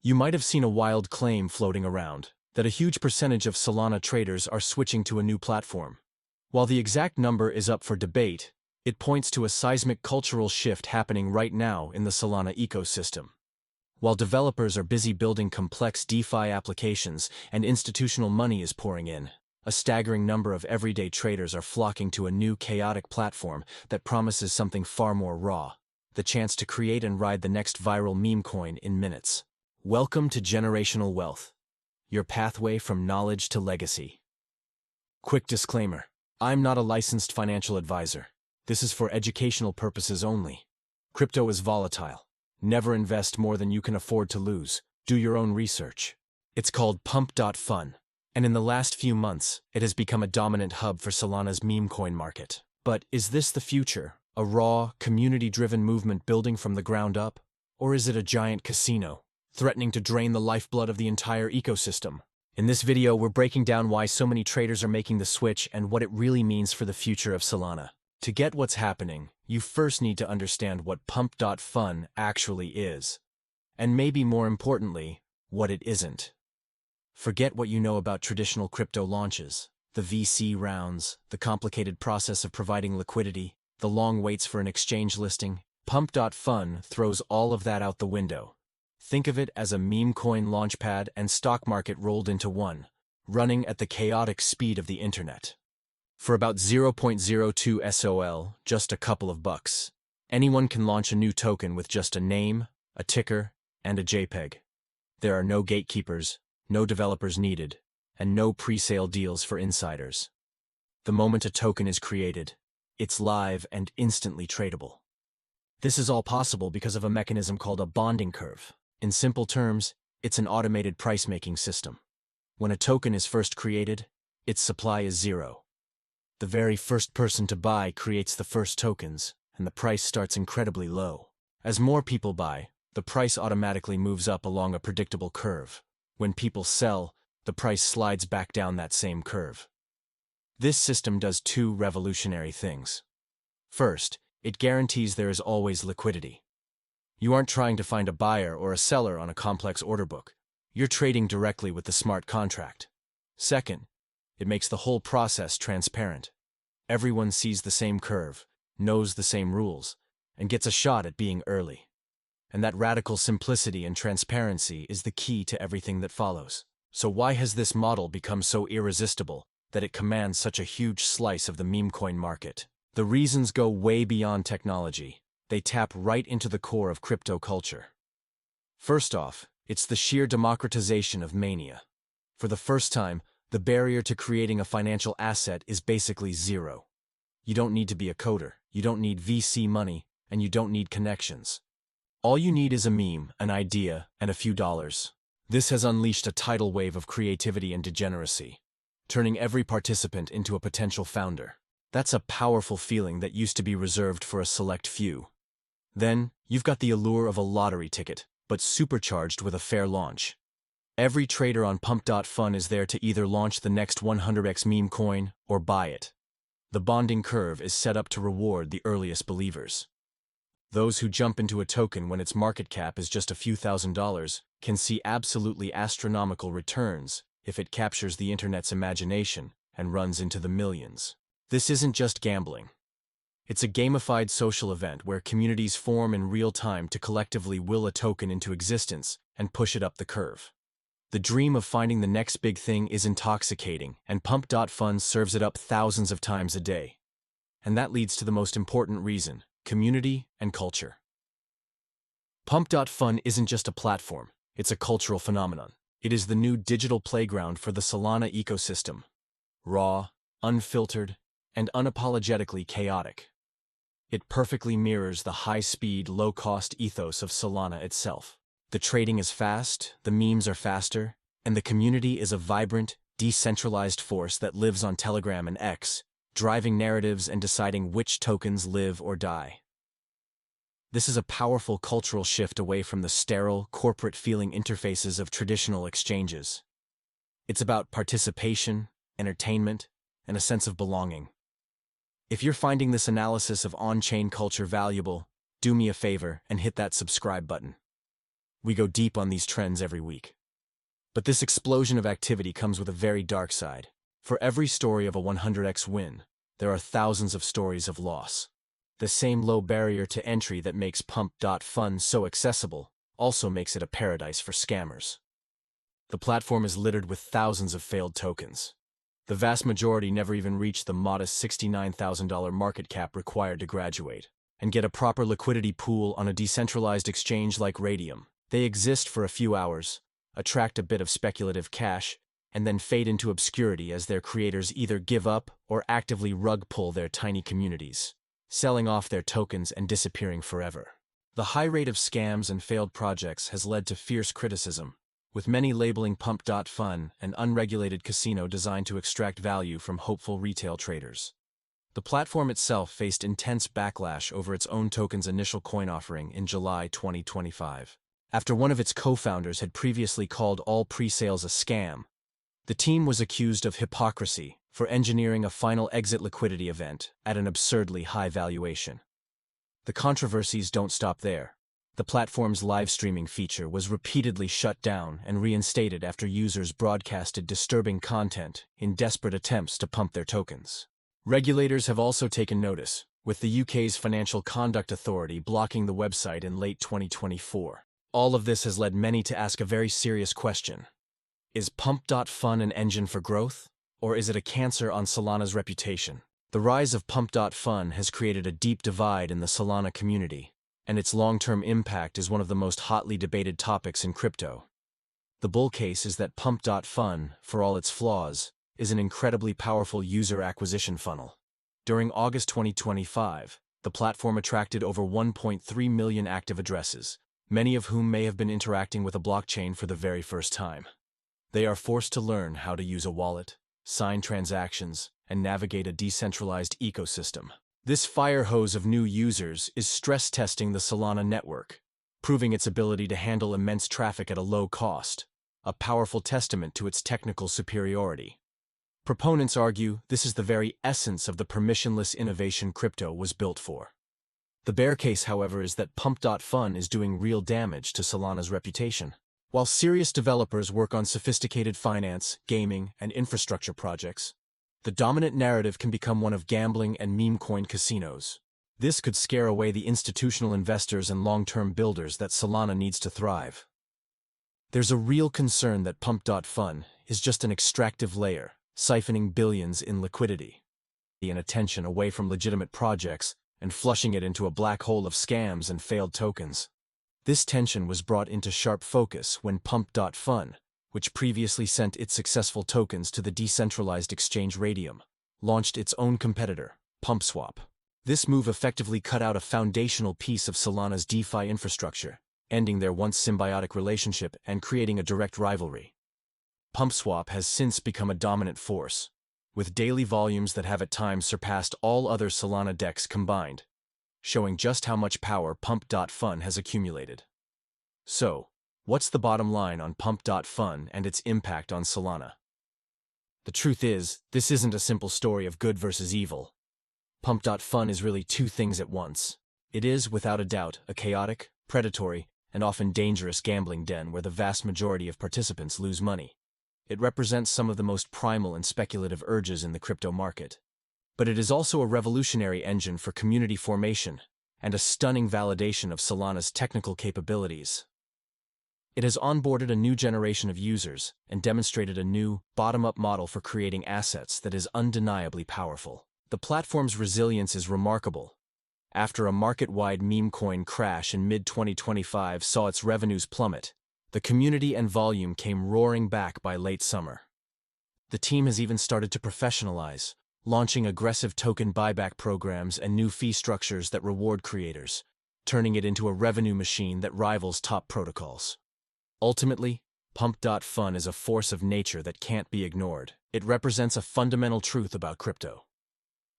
You might have seen a wild claim floating around that a huge percentage of Solana traders are switching to a new platform. While the exact number is up for debate, it points to a seismic cultural shift happening right now in the Solana ecosystem. While developers are busy building complex DeFi applications and institutional money is pouring in, a staggering number of everyday traders are flocking to a new chaotic platform that promises something far more raw: the chance to create and ride the next viral meme coin in minutes. Welcome to Generational Wealth, your pathway from knowledge to legacy. Quick disclaimer: I'm not a licensed financial advisor. This is for educational purposes only. Crypto is volatile. Never invest more than you can afford to lose. Do your own research. It's called Pump.fun, and in the last few months, it has become a dominant hub for Solana's meme coin market. But is this the future? A raw, community-driven movement building from the ground up? Or is it a giant casino, threatening to drain the lifeblood of the entire ecosystem? In this video, we're breaking down why so many traders are making the switch and what it really means for the future of Solana. To get what's happening, you first need to understand what Pump.fun actually is. And maybe more importantly, what it isn't. Forget what you know about traditional crypto launches, the VC rounds, the complicated process of providing liquidity, the long waits for an exchange listing. Pump.fun throws all of that out the window. Think of it as a meme coin launchpad and stock market rolled into one, running at the chaotic speed of the internet. For about 0.02 SOL, just a couple of bucks, anyone can launch a new token with just a name, a ticker, and a JPEG. There are no gatekeepers, no developers needed, and no pre-sale deals for insiders. The moment a token is created, it's live and instantly tradable. This is all possible because of a mechanism called a bonding curve. In simple terms, it's an automated price-making system. When a token is first created, its supply is zero. The very first person to buy creates the first tokens, and the price starts incredibly low. As more people buy, the price automatically moves up along a predictable curve. When people sell, the price slides back down that same curve. This system does two revolutionary things. First, it guarantees there is always liquidity. You aren't trying to find a buyer or a seller on a complex order book. You're trading directly with the smart contract. Second, it makes the whole process transparent. Everyone sees the same curve, knows the same rules, and gets a shot at being early. And that radical simplicity and transparency is the key to everything that follows. So why has this model become so irresistible that it commands such a huge slice of the meme coin market? The reasons go way beyond technology. They tap right into the core of crypto culture. First off, it's the sheer democratization of mania. For the first time, the barrier to creating a financial asset is basically zero. You don't need to be a coder, you don't need VC money, and you don't need connections. All you need is a meme, an idea, and a few dollars. This has unleashed a tidal wave of creativity and degeneracy, turning every participant into a potential founder. That's a powerful feeling that used to be reserved for a select few. Then, you've got the allure of a lottery ticket, but supercharged with a fair launch. Every trader on Pump.fun is there to either launch the next 100x meme coin or buy it. The bonding curve is set up to reward the earliest believers. Those who jump into a token when its market cap is just a few $1,000s can see absolutely astronomical returns if it captures the internet's imagination and runs into the millions. This isn't just gambling. It's a gamified social event where communities form in real time to collectively will a token into existence and push it up the curve. The dream of finding the next big thing is intoxicating, and Pump.fun serves it up thousands of times a day. And that leads to the most important reason: community and culture. Pump.fun isn't just a platform, it's a cultural phenomenon. It is the new digital playground for the Solana ecosystem. Raw, unfiltered, and unapologetically chaotic. It perfectly mirrors the high-speed, low-cost ethos of Solana itself. The trading is fast, the memes are faster, and the community is a vibrant, decentralized force that lives on Telegram and X, driving narratives and deciding which tokens live or die. This is a powerful cultural shift away from the sterile, corporate-feeling interfaces of traditional exchanges. It's about participation, entertainment, and a sense of belonging. If you're finding this analysis of on-chain culture valuable, do me a favor and hit that subscribe button. We go deep on these trends every week. But this explosion of activity comes with a very dark side. For every story of a 100x win, there are thousands of stories of loss. The same low barrier to entry that makes Pump.fun so accessible also makes it a paradise for scammers. The platform is littered with thousands of failed tokens. The vast majority never even reach the modest $69,000 market cap required to graduate and get a proper liquidity pool on a decentralized exchange like Radium. They exist for a few hours, attract a bit of speculative cash, and then fade into obscurity as their creators either give up or actively rug pull their tiny communities, selling off their tokens and disappearing forever. The high rate of scams and failed projects has led to fierce criticism, with many labeling Pump.fun an unregulated casino designed to extract value from hopeful retail traders. The platform itself faced intense backlash over its own token's initial coin offering in July 2025. After one of its co-founders had previously called all pre-sales a scam, the team was accused of hypocrisy for engineering a final exit liquidity event at an absurdly high valuation. The controversies don't stop there. The platform's live streaming feature was repeatedly shut down and reinstated after users broadcasted disturbing content in desperate attempts to pump their tokens. Regulators have also taken notice, with the UK's Financial Conduct Authority blocking the website in late 2024. All of this has led many to ask a very serious question. Is Pump.fun an engine for growth, or is it a cancer on Solana's reputation? The rise of Pump.fun has created a deep divide in the Solana community, and its long-term impact is one of the most hotly debated topics in crypto. The bull case is that Pump.fun, for all its flaws, is an incredibly powerful user acquisition funnel. During August 2025, the platform attracted over 1.3 million active addresses, many of whom may have been interacting with a blockchain for the very first time. They are forced to learn how to use a wallet, sign transactions, and navigate a decentralized ecosystem. This fire hose of new users is stress testing the Solana network, proving its ability to handle immense traffic at a low cost, a powerful testament to its technical superiority. Proponents argue this is the very essence of the permissionless innovation crypto was built for. The bear case, however, is that Pump.fun is doing real damage to Solana's reputation. While serious developers work on sophisticated finance, gaming, and infrastructure projects, the dominant narrative can become one of gambling and Memecoin casinos. This could scare away the institutional investors and long-term builders that Solana needs to thrive. There's a real concern that Pump.fun is just an extractive layer, siphoning billions in liquidity and attention away from legitimate projects and flushing it into a black hole of scams and failed tokens. This tension was brought into sharp focus when Pump.fun, which previously sent its successful tokens to the decentralized exchange Radium, launched its own competitor, PumpSwap. This move effectively cut out a foundational piece of Solana's DeFi infrastructure, ending their once symbiotic relationship and creating a direct rivalry. PumpSwap has since become a dominant force, with daily volumes that have at times surpassed all other Solana DEX combined, showing just how much power Pump.fun has accumulated. So, what's the bottom line on Pump.fun and its impact on Solana? The truth is, this isn't a simple story of good versus evil. Pump.fun is really two things at once. It is, without a doubt, a chaotic, predatory, and often dangerous gambling den where the vast majority of participants lose money. It represents some of the most primal and speculative urges in the crypto market. But it is also a revolutionary engine for community formation and a stunning validation of Solana's technical capabilities. It has onboarded a new generation of users and demonstrated a new, bottom-up model for creating assets that is undeniably powerful. The platform's resilience is remarkable. After a market-wide Memecoin crash in mid-2025 saw its revenues plummet, the community and volume came roaring back by late summer. The team has even started to professionalize, launching aggressive token buyback programs and new fee structures that reward creators, turning it into a revenue machine that rivals top protocols. Ultimately, Pump.fun is a force of nature that can't be ignored. It represents a fundamental truth about crypto.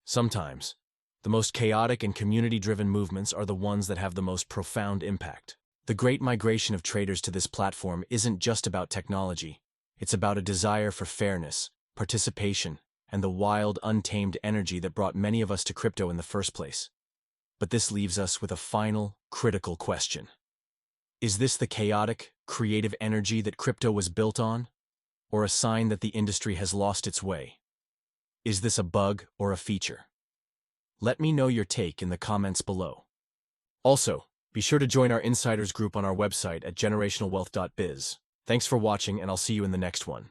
Sometimes, the most chaotic and community-driven movements are the ones that have the most profound impact. The great migration of traders to this platform isn't just about technology. It's about a desire for fairness, participation, and the wild, untamed energy that brought many of us to crypto in the first place. But this leaves us with a final, critical question. Is this the chaotic, creative energy that crypto was built on? Or a sign that the industry has lost its way? Is this a bug or a feature? Let me know your take in the comments below. Also, be sure to join our insiders group on our website at generationalwealth.biz. Thanks for watching, and I'll see you in the next one.